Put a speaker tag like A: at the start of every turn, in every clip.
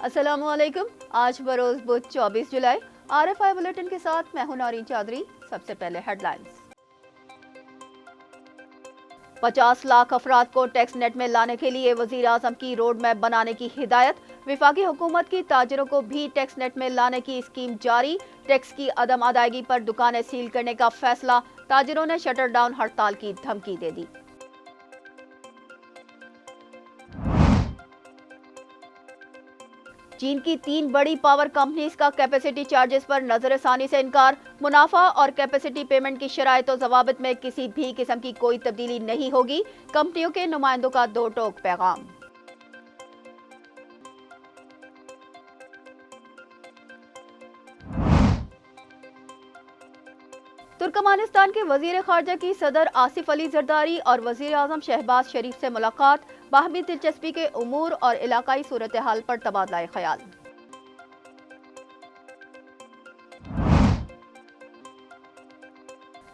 A: अस्सलाम वालेकुम। आज बरोज बुध 24 जुलाई। RFI बुलेटिन के साथ मैं हूं नौरीन चौधरी। सबसे पहले हेडलाइंस। 50 लाख अफराद को टैक्स नेट में लाने के लिए वजीर आजम की रोड मैप बनाने की हिदायत। विफाकी हुकूमत की ताजरों को भी टैक्स नेट में लाने की स्कीम जारी। टैक्स की अदम अदायगी पर दुकानें सील करने का फैसला। ताजरों ने शटर डाउन हड़ताल की धमकी दे दी। चीन की 3 बड़ी पावर कंपनीज का कैपेसिटी चार्जेस पर नजरसानी से इनकार। मुनाफा और कैपेसिटी पेमेंट की शराइत और जवाबित में किसी भी किस्म की कोई तब्दीली नहीं होगी। कंपनियों के नुमाइंदों का दो टोक पैगाम। तुर्कमानिस्तान के वजीर खारजा की सदर आसिफ अली जरदारी और वजीर आजम शहबाज शरीफ से मुलाकात। बाहमी दिलचस्पी के उमूर और इलाकाई सूरत हाल पर तबादला ख्याल।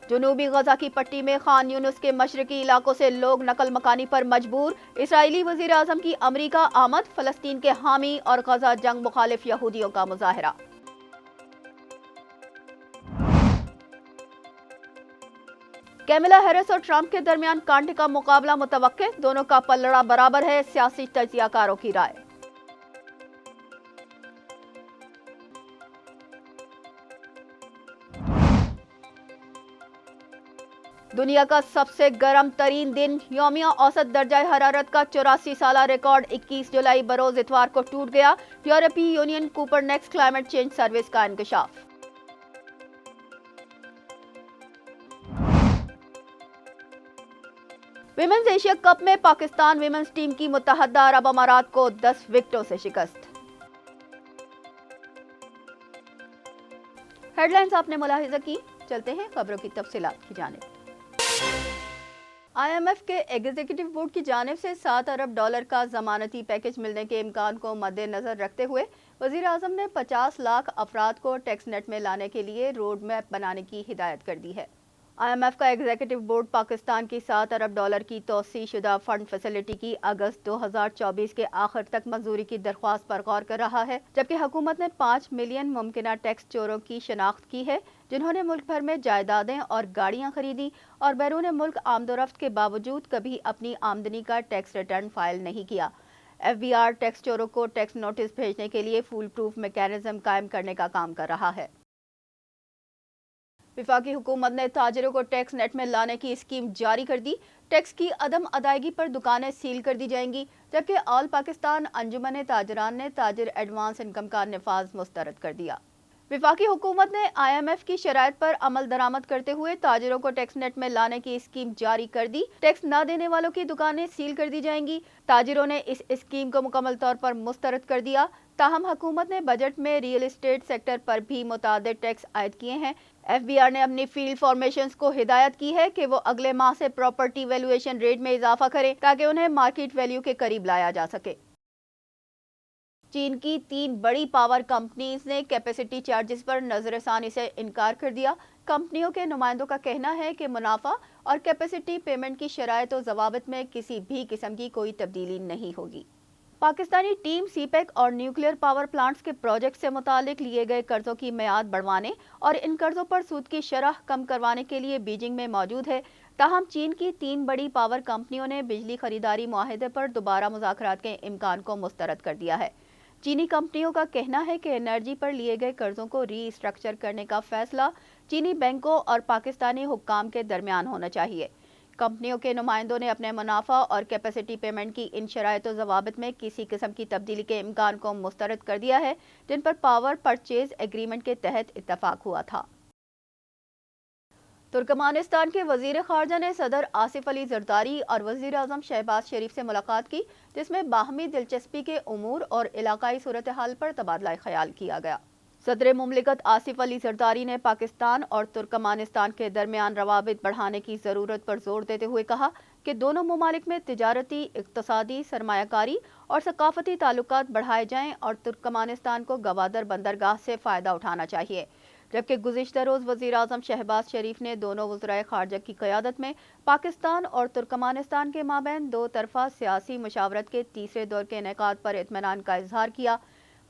A: जनूबी गजा की पट्टी में खान यूनुस के मशरकी इलाकों से लोग नकल मकानी पर मजबूर। इसराइली वजीर आजम की अमरीका आमद। फलस्तीन के हामी और गजा जंग मुखालिफ यहूदियों का मुजाहरा। कैमिला हैरिस और ट्रंप के दरमियान कांटे का मुकाबला मुतवक्के। दोनों का पलड़ा बराबर है, सियासी तजियाकारों की राय। दुनिया का सबसे गर्म तरीन दिन। यौमिया औसत दर्जा हरारत का 84 साला रिकॉर्ड 21 जुलाई बरोज इतवार को टूट गया। यूरोपीय यूनियन कूपरनेक्स क्लाइमेट चेंज सर्विस का इंकशाफ। विमेंस एशिया कप में पाकिस्तान विमेंस टीम की मुत्तहदा अरब अमारात को 10 विकेटों से शिकस्त। हेडलाइंस आपने मुलाहिजा की। चलते हैं खबरों की तफसीलात की जानिब। IMF के एग्जीक्यूटिव बोर्ड की जानिब से $7 अरब का जमानती पैकेज मिलने के इम्कान को मद्देनजर रखते हुए वजीर आजम ने 50 लाख अफराद को टैक्स नेट में लाने के लिए रोड मैप बनाने की हिदायत कर दी है। IMF का एग्जीक्यूटिव बोर्ड पाकिस्तान की $7 अरब की तौसीह शुदा फंड फैसिलिटी की अगस्त 2024 के आखिर तक मंजूरी की दरख्वास्त पर गौर कर रहा है, जबकि हुकूमत ने 5 मिलियन मुमकिना टैक्स चोरों की शनाख्त की है जिन्होंने मुल्क भर में जायदादें और गाड़ियां खरीदी और बैरून मुल्क आमदोरफ्त के बावजूद कभी अपनी आमदनी का टैक्स रिटर्न फाइल नहीं किया। FBR टैक्स चोरों को टैक्स नोटिस भेजने के लिए फूल प्रूफ मैकेनिज्म कायम करने का काम कर रहा है। विफाकी हुकूमत ने ताजिरों को टैक्स नेट में लाने की स्कीम जारी कर दी। टैक्स की अदम अदायगी पर दुकानें सील कर दी जाएंगी, जबकि ऑल पाकिस्तान अंजुमन ताजरान ने ताजिर एडवांस इनकम का निफाज मुस्तरद कर दिया। विफाकी हुकूमत ने IMF की शराइत पर अमल दरामद करते हुए ताजिरों को टैक्स नेट में लाने की स्कीम जारी कर दी। टैक्स न देने वालों की दुकानें सील कर दी जाएंगी। ताजिरों ने इस स्कीम को मुकम्मल तौर पर मुस्तरद कर दिया। ताहम हुकूमत ने बजट में रियल एस्टेट सेक्टर पर भी मुतादिद टैक्स आयद किए हैं। FBR ने अपनी फील्ड फॉर्मेशंस को हिदायत की है कि वो अगले माह से प्रॉपर्टी वैल्यूएशन रेट में इजाफा करें ताकि उन्हें मार्केट वैल्यू के करीब लाया जा सके। चीन की 3 बड़ी पावर कंपनीज ने कैपेसिटी चार्जेस पर नजरसानी से इनकार कर दिया। कंपनियों के नुमाइंदों का कहना है कि मुनाफा और कैपेसिटी पेमेंट की शराइत और जवाबित में किसी भी किस्म की कोई तब्दीली नहीं होगी। पाकिस्तानी टीम सीपेक और न्यूक्लियर पावर प्लांट्स के प्रोजेक्ट से मुतालिक लिए गए कर्जों की मियाद बढ़वाने और इन कर्जों पर सूद की शरह कम करवाने के लिए बीजिंग में मौजूद है। ताहम चीन की 3 बड़ी पावर कंपनियों ने बिजली खरीदारी मुआहदे पर दोबारा मुज़ाकरात के इम्कान को मुस्तरद कर दिया है। चीनी कंपनियों का कहना है कि एनर्जी पर लिए गए कर्जों को रीस्ट्रक्चर करने का फैसला चीनी बैंकों और पाकिस्तानी हुक्काम के दरमियान होना चाहिए। कंपनियों के नुमाइंदों ने अपने मुनाफा और कैपेसिटी पेमेंट की इन शराइत और जवाबित में किसी किस्म की तब्दीली के इम्कान को मुस्तरद कर दिया है जिन पर पावर परचेज एग्रीमेंट के तहत इत्तफाक हुआ था। तुर्कमानिस्तान के वजीर खारजा ने सदर आसिफ अली जरदारी और वजीर आजम शहबाज शरीफ से मुलाकात की, जिसमें बाहमी दिलचस्पी के उमूर और इलाकाई सूरत हाल पर तबादला ख्याल किया गया। सदर मुमलिकत आसिफ अली जरदारी ने पाकिस्तान और तुर्कमानिस्तान के दरमियान रवाबित बढ़ाने की ज़रूरत पर जोर देते हुए कहा कि दोनों ममालिक में तिजारती, इक़्तिसादी, सरमायाकारी और सकाफती ताल्लुकात बढ़ाए जाएं और तुर्कमानिस्तान को गवादर बंदरगाह से फ़ायदा उठाना चाहिए। जबकि गुज़िश्ता रोज़ वज़ीर आज़म शहबाज शरीफ ने दोनों वज़राए ख़ारजा की क़यादत में पाकिस्तान और तुर्कमानिस्तान के माबैन दो तरफ़ा सियासी मुशावरत के तीसरे दौर के इनेकाद पर इत्मीनान का इजहार किया।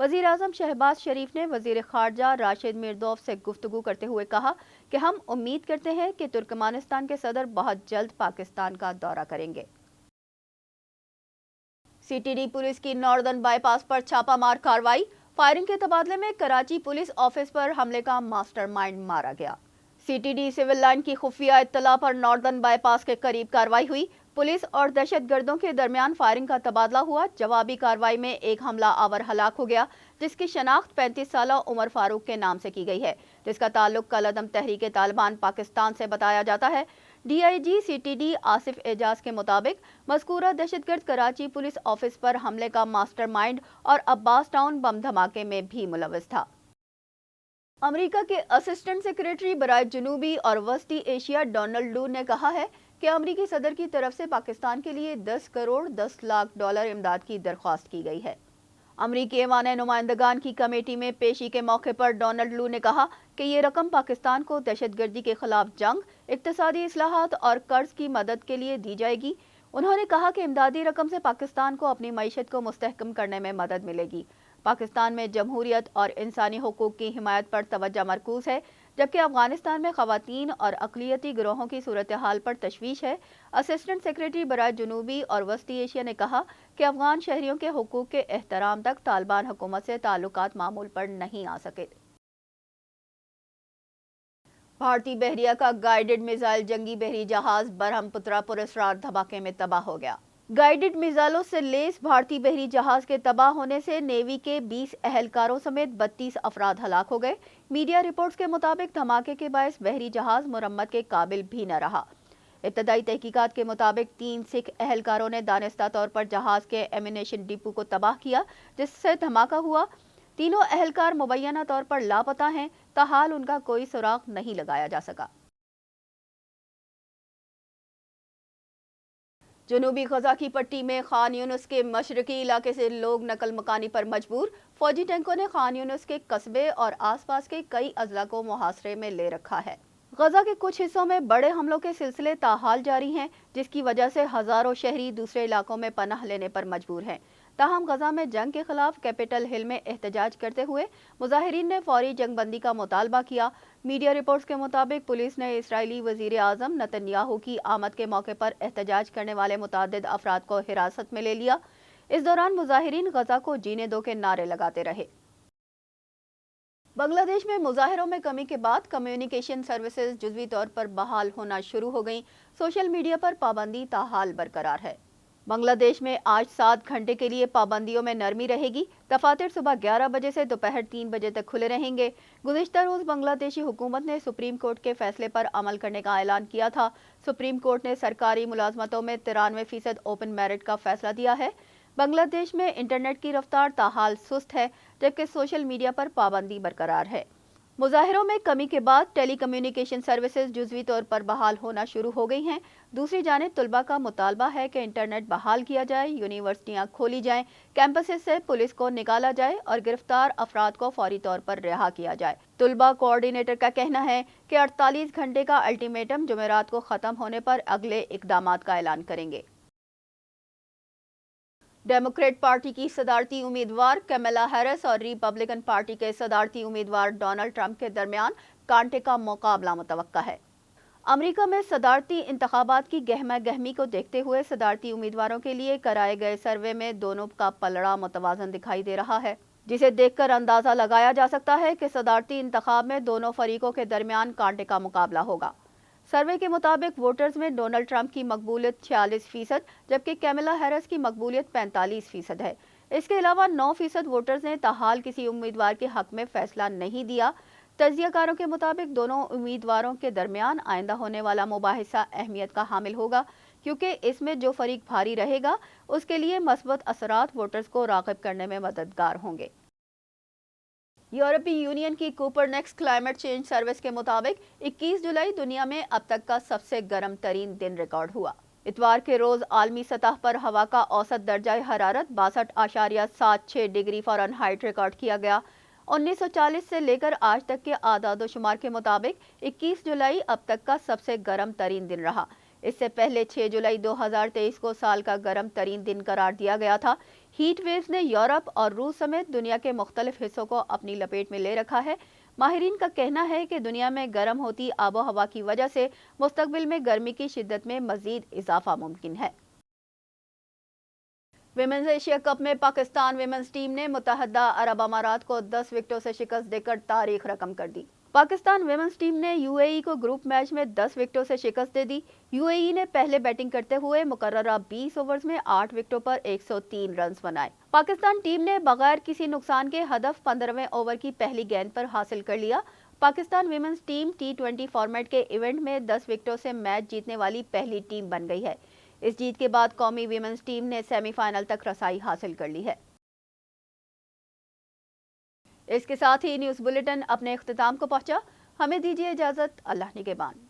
A: वजीर आजम शहबाज शरीफ ने वजीर खारजा राशिद मिर्दोफ से गुफ्तगू करते हुए कहा कि हम उम्मीद करते हैं कि तुर्कमानिस्तान के सदर बहुत जल्द पाकिस्तान का दौरा करेंगे। सीटीडी पुलिस की नॉर्दर्न बाईपास पर छापामार कार्रवाई, फायरिंग के तबादले में कराची पुलिस ऑफिस पर हमले का मास्टरमाइंड मारा गया। सीटीडी सिविल लाइन की खुफिया इत्तला पर नॉर्दर्न बाईपास के करीब कार्रवाई हुई। पुलिस और दहशतगर्दों के दरमियान फायरिंग का तबादला हुआ। जवाबी कार्रवाई में एक हमला आवर हलाक हो गया, जिसकी शनाख्त 35 साल उमर फारूक के नाम से की गई है, जिसका ताल्लुक कलअदम तहरीक तालिबान पाकिस्तान से बताया जाता है। डीआईजी सीटीडी आसिफ एजाज के मुताबिक मज़कूरा दहशतगर्द कराची पुलिस ऑफिस पर हमले का मास्टरमाइंड और अब्बास टाउन बम धमाके में भी मुलव्वस था। अमेरिका के असिस्टेंट सेक्रेटरी बराए जनूबी और वस्ती एशिया डोनाल्ड लू ने कहा है कि अमेरिकी सदर की तरफ से पाकिस्तान के लिए 10 करोड़ 10 लाख डॉलर इमदाद की दरख्वास्त की गई है। अमरीकी ऐवान नुमाइंदगान की कमेटी में पेशी के मौके पर डोनाल्ड लू ने कहा कि ये रकम पाकिस्तान को दहशतगर्दी के खिलाफ जंग, इक्तिसादी इस्लाहात और कर्ज की मदद के लिए दी जाएगी। उन्होंने कहा कि इमदादी रकम से पाकिस्तान को अपनी मईशत को मुस्तहकम करने में मदद मिलेगी। पाकिस्तान में जमहूरियत और इंसानी हुकूक की हिमायत पर तवज्जो मरकूज है, जबकि अफगानिस्तान में खवातीन और अक़लियती गिरोहों की सूरत हाल पर तशवीश है। असिस्टेंट सेक्रेटरी बराए जनूबी और वस्ती एशिया ने कहा कि अफगान शहरियों के हुकूक के एहतराम तक तालिबान हुकूमत से ताल्लुकात मामूल पर नहीं आ सके। भारतीय बहरिया का गाइडेड मिसाइल जंगी बहरी जहाज बरहमपुत्रा पुरस्कार धमाके में तबाह हो गया। गाइडेड मिसाइलों से लेस भारतीय बहरी जहाज के तबाह होने से नेवी के 20 अहलकारों समेत 32 अफराद हलाक हो गए। मीडिया रिपोर्ट्स के मुताबिक धमाके के बायस बहरी जहाज मुरम्मत के काबिल भी न रहा। इब्तदाई तहकीकात के मुताबिक 3 सिख अहलकारों ने दानिस्ता तौर पर जहाज के एमिनेशन डिपो को तबाह किया, जिससे धमाका हुआ। तीनों अहलकार मुबैना तौर पर लापता हैं, ताहाल उनका कोई सुराग नहीं लगाया जा सका। जनूबी गजा की पट्टी में खान यूनुस के मशरकी इलाके से लोग नकल मकानी पर मजबूर। फौजी टैंकों ने खान यूनुस के कस्बे और आसपास के कई अजला को मुहासरे में ले रखा है। गजा के कुछ हिस्सों में बड़े हमलों के सिलसिले ताहाल जारी हैं, जिसकी वजह से हजारों शहरी दूसरे इलाकों में पनाह लेने पर मजबूर हैं। ताहम गजा में जंग के खिलाफ कैपिटल हिल में एहतजाज करते हुए मुजाहिरीन ने फौरी जंग बंदी का मुतालबा किया। मीडिया रिपोर्ट्स के मुताबिक पुलिस ने इस्राएली वजीर आजम नेतन्याहू की आमद के मौके पर एहतजाज करने वाले मुतादिद अफराद को हिरासत में ले लिया। इस दौरान मुजाहिरीन गजा को जीने दो के नारे लगाते रहे। बांग्लादेश में मुजाहिरों में कमी के बाद कम्युनिकेशन सर्विसेज जुज़वी तौर पर बहाल होना शुरू हो गई। सोशल मीडिया पर पाबंदी ताहाल बरकरार है। बांग्लादेश में आज 7 घंटे के लिए पाबंदियों में नरमी रहेगी। दफातर सुबह 11 बजे से दोपहर 3 बजे तक खुले रहेंगे। गुज़िश्ता रोज़ बांग्लादेशी हुकूमत ने सुप्रीम कोर्ट के फैसले पर अमल करने का ऐलान किया था। सुप्रीम कोर्ट ने सरकारी मुलाजमतों में 93% ओपन मेरिट का फैसला दिया है। बांग्लादेश में इंटरनेट की रफ्तार ताहाल सुस्त है, जबकि सोशल मीडिया पर पाबंदी बरकरार है। मुजाहिरों में कमी के बाद टेली कम्युनिकेशन सर्विसेज जुज़वी तौर पर बहाल होना शुरू हो गई हैं। दूसरी जानिब तुलबा का मुतालबा है कि इंटरनेट बहाल किया जाए, यूनिवर्सिटियां खोली जाएं, कैंपसेस से पुलिस को निकाला जाए और गिरफ्तार अफराद को फौरी तौर पर रिहा किया जाए। तुलबा कोऑर्डिनेटर का कहना है कि 48 घंटे का अल्टीमेटम जुमेरात को ख़त्म होने पर अगले इकदामात का ऐलान करेंगे। डेमोक्रेट पार्टी की सदारती उम्मीदवार कमला हैरिस और रिपब्लिकन पार्टी के सदारती उम्मीदवार डोनाल्ड ट्रंप के दरमियान कांटे का मुकाबला मुतवक्का है। अमेरिका में सदारती इंतखाबात की गहमा गहमी को देखते हुए सदारती उम्मीदवारों के लिए कराए गए सर्वे में दोनों का पलड़ा मुतवाजन दिखाई दे रहा है, जिसे देखकर अंदाजा लगाया जा सकता है कि सदारती इंतखाब में दोनों फरीकों के दरमियान कांटे का मुकाबला होगा। सर्वे के मुताबिक वोटर्स में डोनाल्ड ट्रंप की मकबूलियत 46%, जबकि कमला हैरिस की मकबूलियत 45% है। इसके अलावा 9% वोटर्स ने ताहाल किसी उम्मीदवार के हक में फैसला नहीं दिया। तज्जियाकारों के मुताबिक दोनों उम्मीदवारों के दरमियान आइंदा होने वाला मुबाहिसा अहमियत का हामिल होगा, क्योंकि इसमें जो फरीक भारी रहेगा उसके लिए मस्बत असरात वोटर्स को राग़िब करने में मददगार होंगे। यूरोपीय यूनियन की कोपरनिकस क्लाइमेट चेंज सर्विस के मुताबिक 21 जुलाई दुनिया में अब तक का सबसे गर्म तरीन दिन रिकॉर्ड हुआ। इतवार के रोज आलमी सतह पर हवा का औसत दर्जा हरारत 62.76 डिग्री फ़ारेनहाइट रिकॉर्ड किया गया। 1940 से लेकर आज तक के आदाद शुमार के मुताबिक 21 जुलाई अब तक का सबसे गर्म तरीन दिन रहा। اس سے پہلے 6 جولائی 2023 کو سال کا گرم ترین دن قرار دیا گیا تھا۔ ہیٹ ویوز نے یورپ اور روس سمیت دنیا کے مختلف حصوں کو اپنی لپیٹ میں لے رکھا ہے۔ ماہرین کا کہنا ہے کہ دنیا میں گرم ہوتی آب و ہوا کی وجہ سے مستقبل میں گرمی کی شدت میں مزید اضافہ ممکن ہے۔ ویمنز ایشیا کپ میں پاکستان ویمنز ٹیم نے متحدہ عرب امارات کو 10 وکٹوں سے شکست دے کر تاریخ رقم کر دی۔ پاکستان ویمنز ٹیم نے یو اے ای کو گروپ میچ میں 10 وکٹوں سے شکست دے دی۔ یو اے ای نے پہلے بیٹنگ کرتے ہوئے مقررہ 20 اوورز میں 8 وکٹوں پر 103 رنز بنائے۔ پاکستان ٹیم نے بغیر کسی نقصان کے ہدف 15ویں اوور کی پہلی گیند پر حاصل کر لیا۔ Pakistan women's team T20 format کے ایونٹ میں 10 وکٹوں سے میچ جیتنے والی پہلی ٹیم بن گئی ہے۔ اس جیت کے بعد قومی ویمنز ٹیم نے سیمی فائنل تک رسائی حاصل کر لی ہے۔ اس کے ساتھ ہی نیوز بلیٹن اپنے اختتام کو پہنچا۔ ہمیں دیجیے اجازت۔ اللہ نگہبان۔